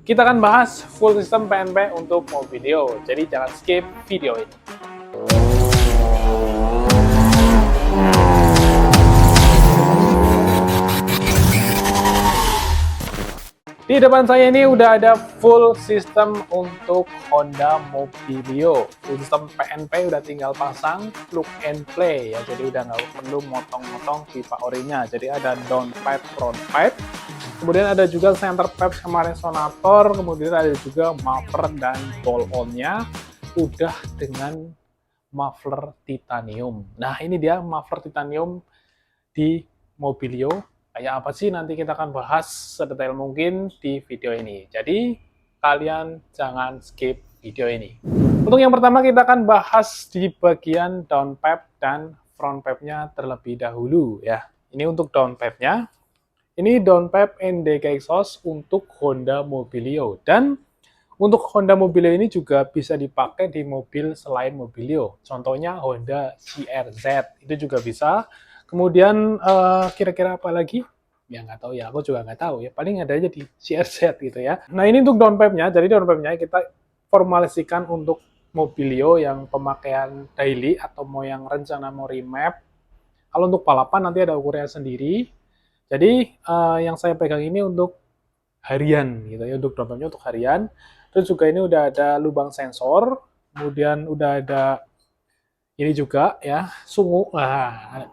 Kita akan bahas full sistem PNP untuk Mobilio, jadi jangan skip video ini. Di depan saya ini udah ada full system untuk Honda Mobilio. Full system PNP udah tinggal pasang plug and play ya. Jadi udah nggak perlu motong-motong pipa orinya. Jadi ada downpipe, frontpipe. Kemudian ada juga center pipe sama resonator. Kemudian ada juga muffler dan ball-on-nya udah dengan muffler titanium. Nah ini dia muffler titanium di Mobilio. Kayak apa sih, nanti kita akan bahas sedetail mungkin di video ini. Jadi, kalian jangan skip video ini. Untuk yang pertama, kita akan bahas di bagian downpipe dan frontpipe-nya terlebih dahulu ya. Ini untuk downpipe-nya. Ini downpipe NDK exhaust untuk Honda Mobilio. Dan untuk Honda Mobilio ini juga bisa dipakai di mobil selain Mobilio. Contohnya Honda CR-Z, itu juga bisa. Kemudian kira-kira apa lagi? Ya nggak tahu ya, aku juga nggak tahu ya. Paling ada aja di CR-Z gitu ya. Nah ini untuk downpipe-nya, jadi downpipe-nya kita formalisikan untuk Mobilio yang pemakaian daily atau mau yang rencana mau remap. Kalau untuk balapan nanti ada ukurannya sendiri. Jadi yang saya pegang ini untuk harian gitu ya, untuk downpipe-nya untuk harian. Terus juga ini udah ada lubang sensor, kemudian udah ada ini juga ya, sungu. Nah,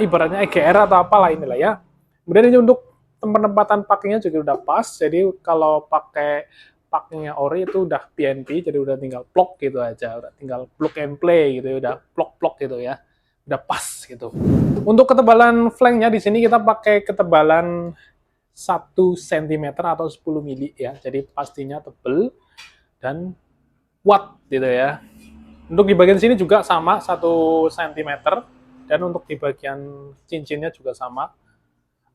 ibaratnya EGR atau apalah inilah ya. Kemudian ini untuk penempatan packingnya juga udah pas, jadi kalau pakai packingnya ori itu udah PNP, jadi udah tinggal plug gitu aja, udah tinggal plug and play gitu ya, udah plug gitu ya, udah pas gitu. Untuk ketebalan flanknya di sini kita pakai ketebalan 1 cm atau 10 mili ya, jadi pastinya tebel dan kuat gitu ya. Untuk di bagian sini juga sama 1 cm. Dan untuk di bagian cincinnya juga sama.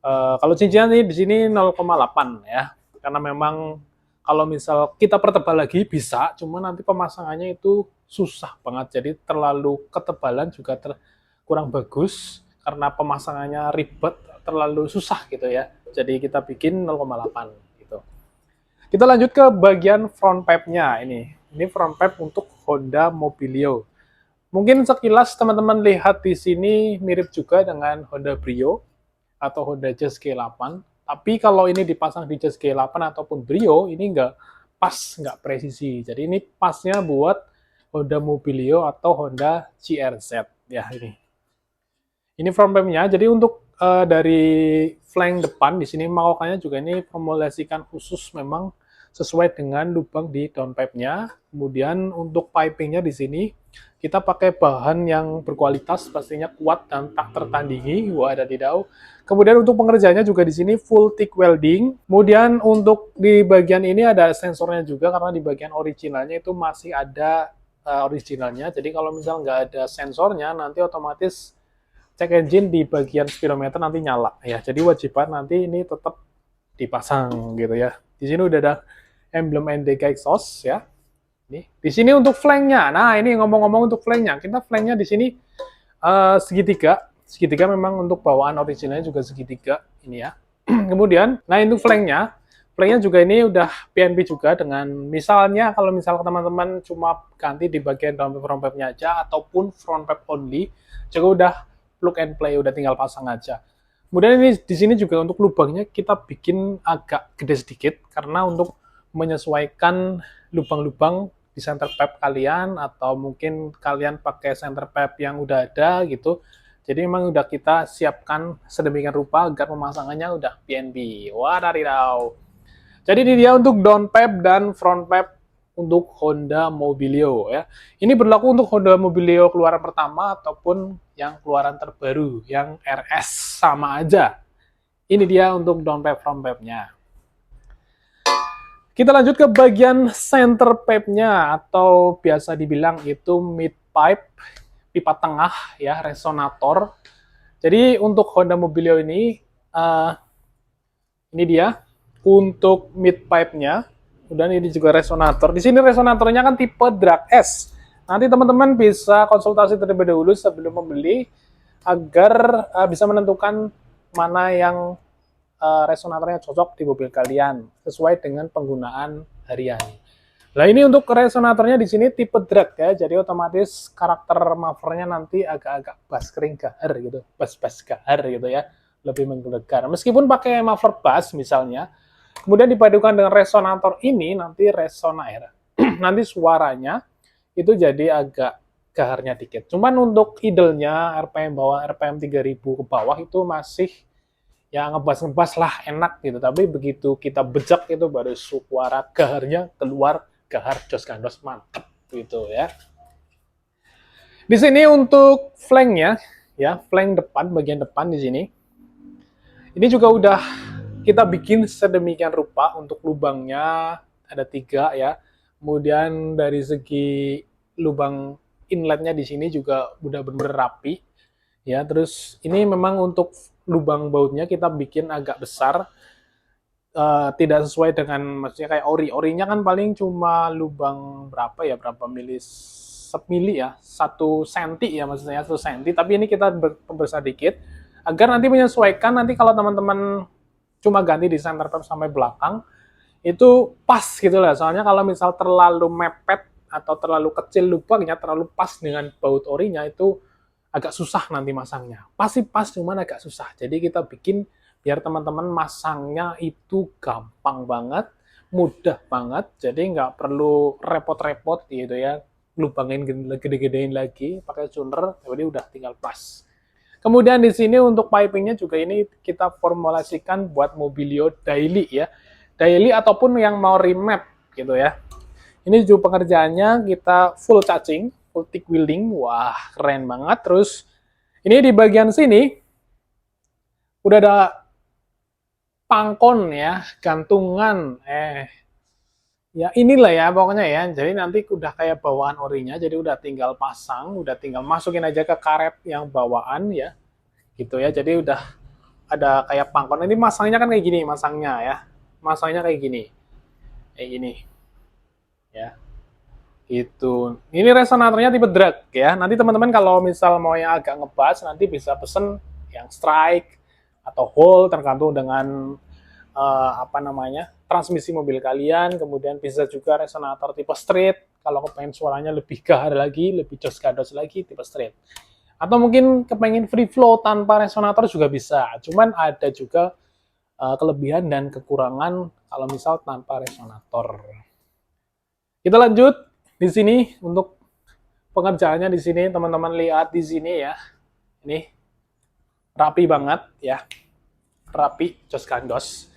Kalau cincinnya nih di sini 0,8 ya. Karena memang kalau misal kita pertebal lagi bisa, cuma nanti pemasangannya itu susah banget. Jadi terlalu ketebalan juga kurang bagus karena pemasangannya ribet, terlalu susah gitu ya. Jadi kita bikin 0,8 gitu. Kita lanjut ke bagian front pipe-nya ini. Ini front pipe untuk Honda Mobilio. Mungkin sekilas teman-teman lihat di sini mirip juga dengan Honda Brio atau Honda Jazz G8. Tapi kalau ini dipasang di Jazz G8 ataupun Brio, ini nggak pas, nggak presisi. Jadi ini pasnya buat Honda Mobilio atau Honda CR-Z. Ya ini. Ini front pipe-nya. Jadi untuk dari flank depan di sini makokannya juga ini formulasikan khusus memang sesuai dengan lubang di downpipe-nya. Kemudian untuk piping-nya di sini kita pakai bahan yang berkualitas, pastinya kuat dan tak tertandingi. Wah, ada tidak. Kemudian untuk pengerjaannya juga di sini full TIG welding. Kemudian untuk di bagian ini ada sensornya juga karena di bagian originalnya itu masih ada originalnya. Jadi kalau misal nggak ada sensornya nanti otomatis cek engine di bagian speedometer nanti nyala ya. Jadi wajiban nanti ini tetap dipasang gitu ya. Di sini udah ada emblem NDK exhaust ya. Nih, di sini untuk flanknya. Nah, ini ngomong-ngomong untuk flanknya, kita flanknya di sini segitiga. Segitiga memang untuk bawaan originalnya juga segitiga ini ya. Kemudian, nah itu flanknya juga ini udah PNP juga dengan misalnya kalau misal teman-teman cuma ganti di bagian downpipe frontpipe-nya aja ataupun front pipe only, juga udah plug and play, udah tinggal pasang aja. Kemudian ini di sini juga untuk lubangnya kita bikin agak gede sedikit karena untuk menyesuaikan lubang-lubang di center pipe kalian atau mungkin kalian pakai center pipe yang udah ada gitu. Jadi memang udah kita siapkan sedemikian rupa agar pemasangannya udah PNP. Wadadidau. Jadi ini dia untuk downpipe dan front pipe untuk Honda Mobilio ya. Ini berlaku untuk Honda Mobilio keluaran pertama ataupun yang keluaran terbaru, yang RS sama aja. Ini dia untuk downpipe front pipe-nya. Kita lanjut ke bagian center pipe-nya atau biasa dibilang itu mid pipe, pipa tengah ya, resonator. Jadi untuk Honda Mobilio ini dia untuk mid pipe-nya. Dan ini juga resonator. Di sini resonatornya kan tipe drag S. Nanti teman-teman bisa konsultasi terlebih dahulu sebelum membeli agar bisa menentukan mana yang resonatornya cocok di mobil kalian sesuai dengan penggunaan harian. Nah, ini untuk resonatornya di sini tipe drag ya, jadi otomatis karakter mufflernya nanti agak-agak bass kering gahar gitu, bass gahar gitu ya, lebih menggelegar. Meskipun pakai muffler bass misalnya, kemudian dipadukan dengan resonator ini nanti resonator, nanti suaranya itu jadi agak gaharnya dikit. Cuman untuk idle-nya RPM bawah RPM 3000 ke bawah itu masih ya ngebas-ngebas lah enak gitu. Tapi begitu kita bejak itu baru suara gaharnya keluar, gahar Jos Gandos mantap gitu ya. Di sini untuk flanknya ya, flank depan bagian depan di sini. Ini juga udah kita bikin sedemikian rupa. Untuk lubangnya ada 3 ya. Kemudian dari segi lubang inletnya di sini juga udah bener-bener rapi ya. Terus ini memang untuk lubang bautnya kita bikin agak besar, tidak sesuai dengan maksudnya kayak orinya kan paling cuma lubang berapa ya, berapa mili semili ya, 1 senti ya, maksudnya 1 senti, tapi ini kita besar dikit agar nanti menyesuaikan. Nanti kalau teman-teman cuma ganti di center pep sampai belakang itu pas gitu lah. Soalnya kalau misal terlalu mepet atau terlalu kecil lubangnya, terlalu pas dengan baut orinya, itu agak susah nanti masangnya. Pasti pas, cuman agak susah. Jadi kita bikin biar teman-teman masangnya itu gampang banget, mudah banget. Jadi nggak perlu repot-repot gitu ya, lubangin gede-gedein lagi pakai tuner, jadi udah tinggal pas. Kemudian di sini untuk pipingnya juga ini kita formulasikan buat Mobilio daily ya, daily ataupun yang mau remap gitu ya. Ini juga pengerjaannya kita full caching, full thick welding, wah keren banget. Terus ini di bagian sini udah ada pangkon ya, gantungan, ya inilah ya pokoknya ya. Jadi nanti udah kayak bawaan orinya, jadi udah tinggal pasang, udah tinggal masukin aja ke karet yang bawaan ya, gitu ya. Jadi udah ada kayak pangkon. Ini masangnya kan kayak gini, masangnya ya, masangnya kayak gini ya. Itu. Ini resonatornya tipe drag ya. Nanti teman-teman kalau misal mau yang agak ngebas nanti bisa pesen yang strike atau whole tergantung dengan apa namanya, transmisi mobil kalian. Kemudian bisa juga resonator tipe straight kalau kepengen suaranya lebih gahar lagi, lebih Jos Gandos lagi, tipe straight. Atau mungkin kepengen free flow tanpa resonator juga bisa. Cuman ada juga kelebihan dan kekurangan kalau misal tanpa resonator. Kita lanjut. Di sini untuk pengerjaannya di sini teman-teman lihat di sini ya. Ini rapi banget ya. Rapi Jos Gandos.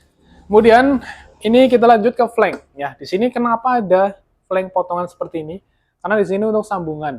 Kemudian ini kita lanjut ke flank ya. Di sini kenapa ada flank potongan seperti ini? Karena di sini untuk sambungan.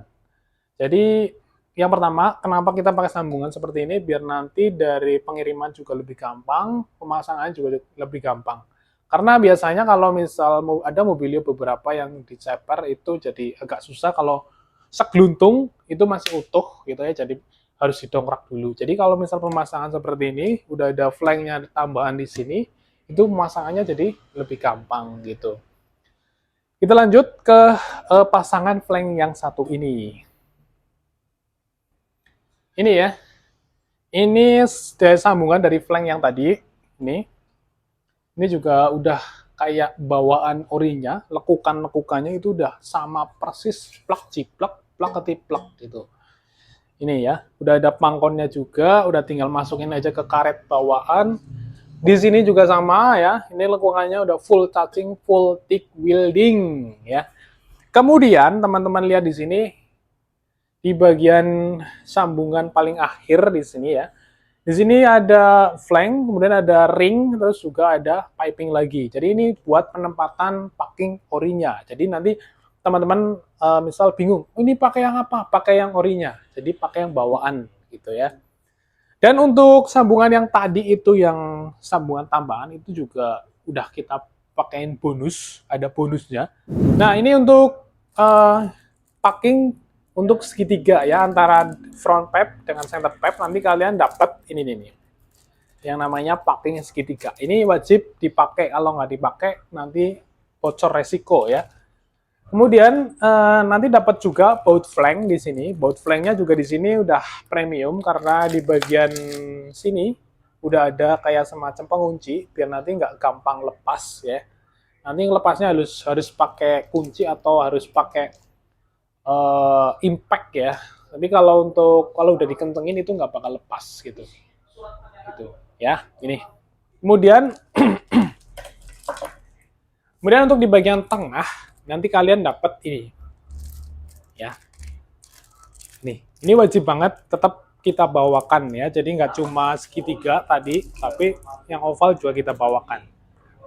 Jadi yang pertama, kenapa kita pakai sambungan seperti ini? Biar nanti dari pengiriman juga lebih gampang, pemasangan juga lebih gampang. Karena biasanya kalau misal ada Mobilio beberapa yang diceper itu jadi agak susah, kalau segeluntung itu masih utuh gitu ya, jadi harus didongkrak dulu. Jadi kalau misal pemasangan seperti ini, udah ada flanknya tambahan di sini, itu pemasangannya jadi lebih gampang gitu. Kita lanjut ke pasangan flank yang satu ini. Ini ya, ini dari sambungan dari flank yang tadi, ini juga udah kayak bawaan orinya, lekukan-lekukannya itu udah sama persis, plak ciplak, plak ketiplak gitu. Ini ya, udah ada pangkonnya juga, udah tinggal masukin aja ke karet bawaan. Di sini juga sama ya, ini lekukannya udah full touching, full thick welding ya. Kemudian teman-teman lihat di sini, di bagian sambungan paling akhir di sini ya, di sini ada flank, kemudian ada ring, terus juga ada piping lagi. Jadi ini buat penempatan packing orinya. Jadi nanti teman-teman misal bingung, ini pakai yang apa? Pakai yang orinya. Jadi pakai yang bawaan gitu ya. Dan untuk sambungan yang tadi itu, yang sambungan tambahan itu juga udah kita pakein bonus, ada bonusnya. Nah ini untuk packing untuk segitiga ya, antara front pep dengan center pep, nanti kalian dapat ini nih, yang namanya packing segitiga. Ini wajib dipakai, kalau nggak dipakai nanti bocor resiko ya. Kemudian nanti dapat juga baut flank di sini. Baut flanknya juga di sini udah premium karena di bagian sini udah ada kayak semacam pengunci biar nanti nggak gampang lepas ya. Nanti lepasnya harus pakai kunci atau harus pakai impact ya. Tapi kalau udah dikencengin itu nggak bakal lepas gitu. Gitu ya. Ini. Kemudian untuk di bagian tengah nanti kalian dapat ini. Ya. Ini wajib banget tetap kita bawakan ya. Jadi nggak cuma segitiga tadi, tapi yang oval juga kita bawakan.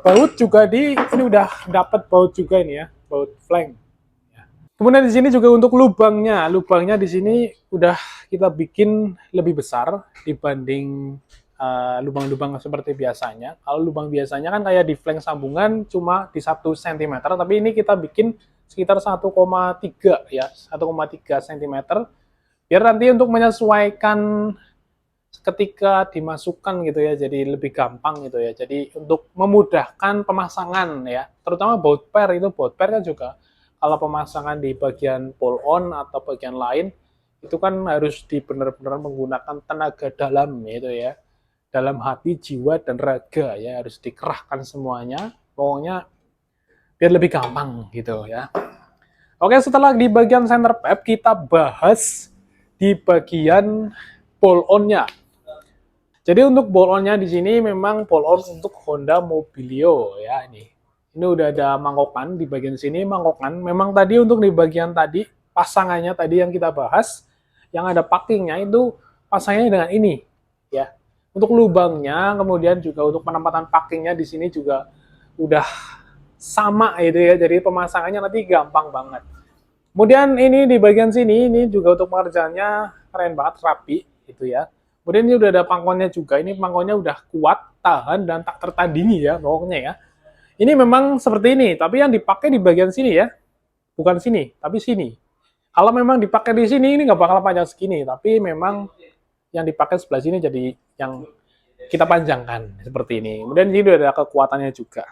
Baut juga ini udah dapat baut juga ini ya, baut flank. Kemudian di sini juga untuk lubangnya. Lubangnya di sini udah kita bikin lebih besar dibanding lubang-lubang seperti biasanya. Kalau lubang biasanya kan kayak di flank sambungan cuma di 1 cm, tapi ini kita bikin sekitar 1,3 ya, 1,3 cm. Biar nanti untuk menyesuaikan ketika dimasukkan gitu ya, jadi lebih gampang gitu ya. Jadi untuk memudahkan pemasangan ya, terutama baut pair kan juga kalau pemasangan di bagian pull on atau bagian lain itu kan harus benar-benar menggunakan tenaga dalam gitu ya, dalam hati, jiwa dan raga ya, harus dikerahkan semuanya. Pokoknya biar lebih gampang gitu ya. Oke, setelah di bagian center pep kita bahas di bagian pull on-nya. Jadi untuk pull on-nya di sini memang pull on untuk Honda Mobilio ya ini. Ini udah ada mangkokan di bagian sini, mangkokan. Memang tadi untuk di bagian tadi, pasangannya tadi yang kita bahas, yang ada packingnya itu pasangannya dengan ini. Ya. Untuk lubangnya, kemudian juga untuk penempatan packingnya di sini juga udah sama gitu ya. Jadi pemasangannya nanti gampang banget. Kemudian ini di bagian sini, ini juga untuk pengerjaannya keren banget, rapi gitu ya. Kemudian ini udah ada pangkonnya juga. Ini pangkonnya udah kuat, tahan, dan tak tertandingi ya pokoknya ya. Ini memang seperti ini, tapi yang dipakai di bagian sini ya, bukan sini, tapi sini. Kalau memang dipakai di sini, ini nggak bakal panjang segini, tapi memang yang dipakai sebelah sini jadi yang kita panjangkan seperti ini. Kemudian ini udah ada kekuatannya juga.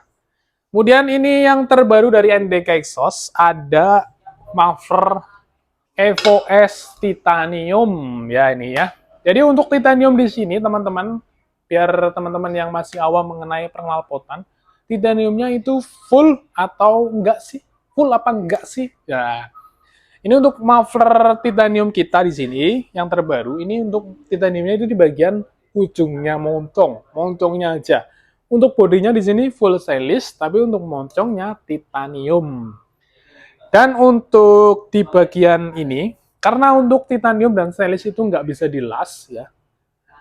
Kemudian ini yang terbaru dari NDK Exhaust, ada muffler Evo S Titanium ya ini ya. Jadi untuk titanium di sini teman-teman, biar teman-teman yang masih awam mengenai knalpotan, titaniumnya itu full atau enggak sih? Full apa enggak sih? Ya. Ini untuk muffler titanium kita di sini yang terbaru. Ini untuk titaniumnya itu di bagian ujungnya montongnya aja. Untuk bodinya di sini full stainless, tapi untuk moncongnya titanium. Dan untuk di bagian ini, karena untuk titanium dan stainless itu nggak bisa dilas ya,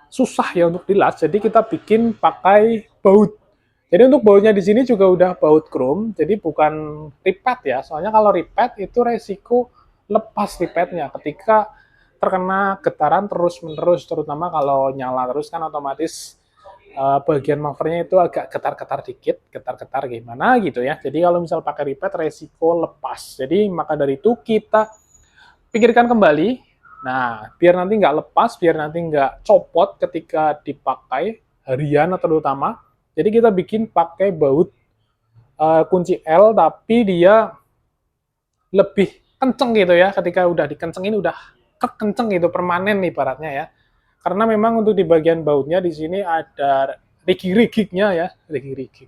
susah ya untuk dilas. Jadi kita bikin pakai baut. Jadi untuk bautnya di sini juga udah baut chrome, jadi bukan ripet ya. Soalnya kalau ripet itu resiko lepas ripetnya ketika terkena getaran terus-menerus, terutama kalau nyala terus kan otomatis bagian mufflernya itu agak getar-getar dikit, getar-getar gimana gitu ya. Jadi kalau misal pakai ripet resiko lepas. Jadi maka dari itu kita pikirkan kembali. Nah, biar nanti nggak lepas, biar nanti nggak copot ketika dipakai harian terutama. Jadi kita bikin pakai baut kunci L, tapi dia lebih kenceng gitu ya. Ketika udah dikencengin udah kenceng gitu, permanen nih ibaratnya ya. Karena memang untuk di bagian bautnya di sini ada rigid-rigidnya ya, rigid-rigid.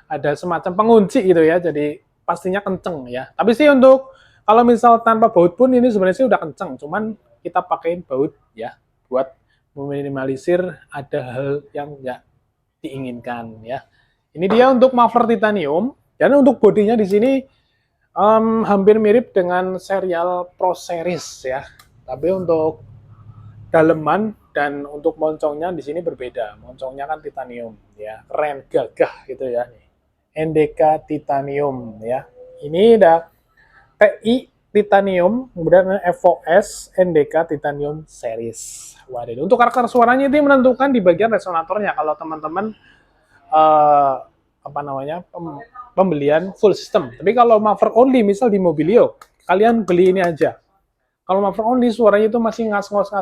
Ada semacam pengunci gitu ya, jadi pastinya kenceng ya. Tapi sih untuk kalau misal tanpa baut pun ini sebenarnya sih udah kenceng, cuman kita pakein baut ya buat meminimalisir ada hal yang nggak diinginkan ya. Ini dia untuk muffler titanium. Dan untuk bodinya di sini hampir mirip dengan serial Pro Series ya. Tapi untuk daleman dan untuk moncongnya di sini berbeda. Moncongnya kan titanium ya, keren gagah gitu ya. NDK Titanium ya. Ini ada TI Titanium, kemudian Evo S NDK Titanium Series. Waduh, untuk karakter suaranya itu menentukan di bagian resonatornya. Kalau teman-teman pembelian full system. Tapi kalau muffler only, misal di Mobilio, kalian beli ini aja. Kalau muffler only suaranya itu masih ngas-ngos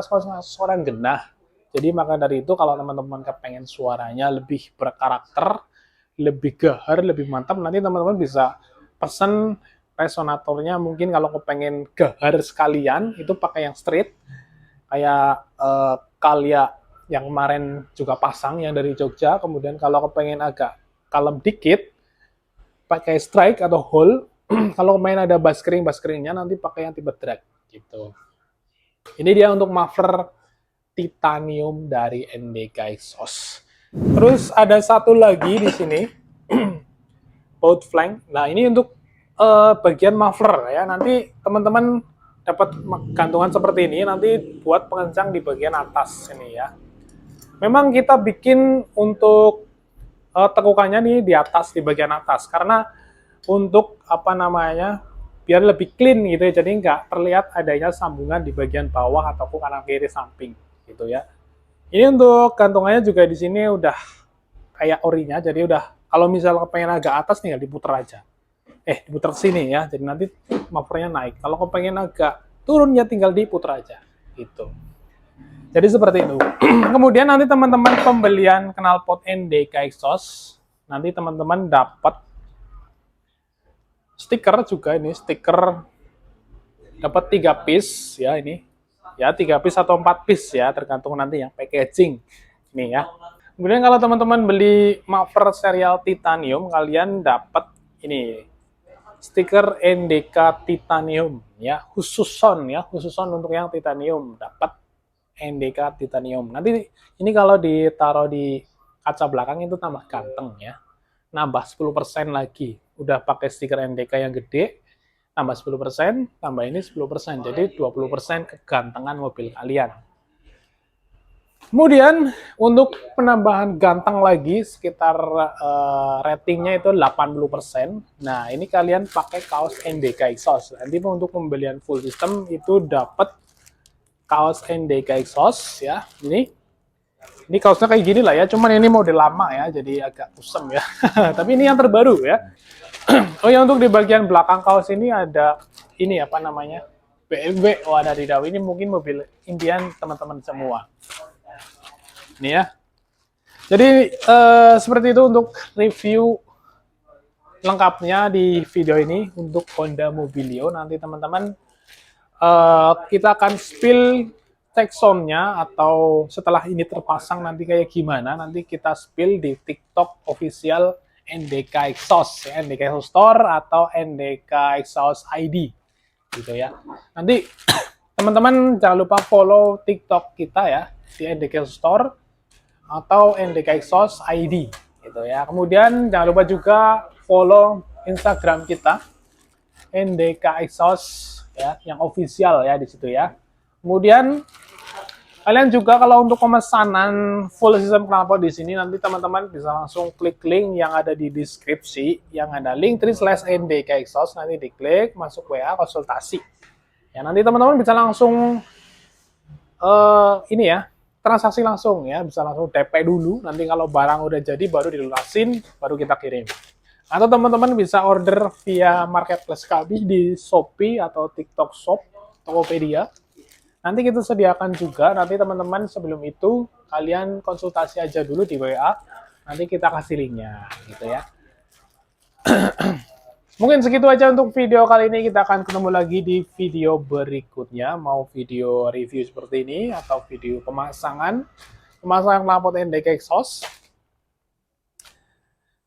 suara genah. Jadi maka dari itu kalau teman-teman kepengen suaranya lebih berkarakter, lebih gahar, lebih mantap, nanti teman-teman bisa pesen resonatornya. Mungkin kalau kepengen gahar sekalian itu pakai yang straight kayak Calya yang kemarin juga pasang yang dari Jogja. Kemudian kalau kepengen agak kalem dikit, pakai strike atau hold. Kalau kemarin ada bass kering-nya nanti pakai yang tipe drag gitu. Ini dia untuk muffler titanium dari NDK Exhaust. Terus ada satu lagi di sini, boat flank. Nah ini untuk bagian muffler ya. Nanti teman-teman dapat gantungan seperti ini, nanti buat pengencang di bagian atas ini ya. Memang kita bikin untuk tekukannya nih di atas, di bagian atas, karena untuk apa namanya, biar lebih clean gitu ya, jadi nggak terlihat adanya sambungan di bagian bawah ataupun kanan kiri samping gitu ya. Ini untuk gantungannya juga di sini udah kayak orinya, jadi udah kalau misalnya pengen agak atas tinggal diputer aja. Diputer sini ya, jadi nanti mufflernya naik. Kalau pengen agak turun ya tinggal diputer aja gitu. Jadi seperti itu. Kemudian nanti teman-teman pembelian knalpot NDK Exhaust, nanti teman-teman dapat stiker juga, ini stiker dapat 3 piece ya, ini ya 3 piece atau 4 piece ya, tergantung nanti yang packaging ini ya. Kemudian kalau teman-teman beli muffler serial titanium, kalian dapat ini stiker NDK titanium ya, khususon untuk yang titanium, dapat NDK titanium. Nanti ini kalau ditaruh di kaca belakang itu tambah ganteng ya, nambah 10% lagi. Udah pakai stiker NDK yang gede, tambah 10%, tambah ini 10%, jadi 20% kegantengan mobil kalian. Kemudian untuk penambahan ganteng lagi, sekitar ratingnya itu 80%. Nah ini kalian pakai kaos NDK Exhaust. Nanti untuk pembelian full system itu dapat kaos NDK Exhaust ya. Ini kaosnya kayak gini lah ya, cuman ini model lama ya, jadi agak kusem ya. Tapi ini yang terbaru ya. Oh ya, untuk di bagian belakang kaos ini ada ini apa namanya, BMW. Oh ada di dalam, ini mungkin mobil impian teman-teman semua. Ini ya. Jadi seperti itu untuk review lengkapnya di video ini untuk Honda Mobilio. Nanti teman-teman kita akan spill text-sound-nya, atau setelah ini terpasang nanti kayak gimana, nanti kita spill di TikTok official NDK Exhaust ya, NDK Exhaust Store atau NDK Exhaust ID gitu ya. Nanti teman-teman jangan lupa follow TikTok kita ya, di NDK Exhaust Store atau NDK Exhaust ID gitu ya. Kemudian jangan lupa juga follow Instagram kita NDK Exhaust ya, yang official ya di situ ya. Kemudian kalian juga kalau untuk pemesanan full system knalpot di sini, nanti teman-teman bisa langsung klik link yang ada di deskripsi, yang ada link /NDK Exhaust, nanti diklik, masuk WA konsultasi. Ya nanti teman-teman bisa langsung ini ya, transaksi langsung ya, bisa langsung DP dulu, nanti kalau barang udah jadi baru dilunasin, baru kita kirim. Atau teman-teman bisa order via marketplace kami di Shopee atau TikTok Shop, Tokopedia. Nanti kita sediakan juga, nanti teman-teman sebelum itu kalian konsultasi aja dulu di WA, nanti kita kasih linknya gitu ya. Mungkin segitu aja untuk video kali ini, kita akan ketemu lagi di video berikutnya, mau video review seperti ini atau video pemasangan knalpot NDK Exhaust.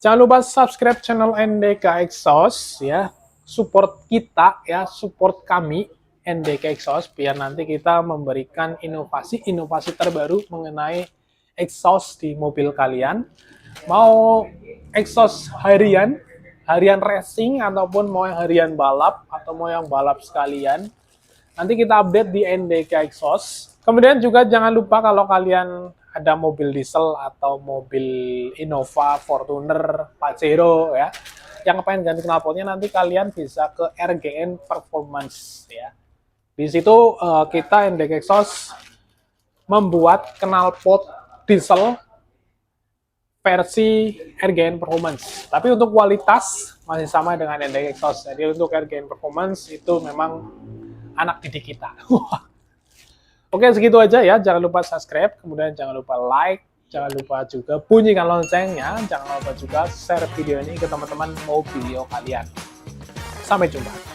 Jangan lupa subscribe channel NDK Exhaust ya, support kita ya, support kami NDK Exhaust, biar nanti kita memberikan inovasi terbaru mengenai exhaust di mobil kalian. Mau exhaust harian racing, ataupun mau yang harian balap, atau mau yang balap sekalian, nanti kita update di NDK Exhaust. Kemudian juga jangan lupa kalau kalian ada mobil diesel atau mobil Innova, Fortuner, Pajero ya, yang pengen ganti knalpotnya, nanti kalian bisa ke RGN Performance ya. Di situ kita NDK Exhaust membuat knalpot diesel versi RGN Performance. Tapi untuk kualitas masih sama dengan NDK Exhaust. Jadi untuk RGN Performance itu memang anak didik kita. Oke, segitu aja ya. Jangan lupa subscribe, kemudian jangan lupa like, jangan lupa juga bunyikan loncengnya, jangan lupa juga share video ini ke teman-teman Mobilio kalian. Sampai jumpa.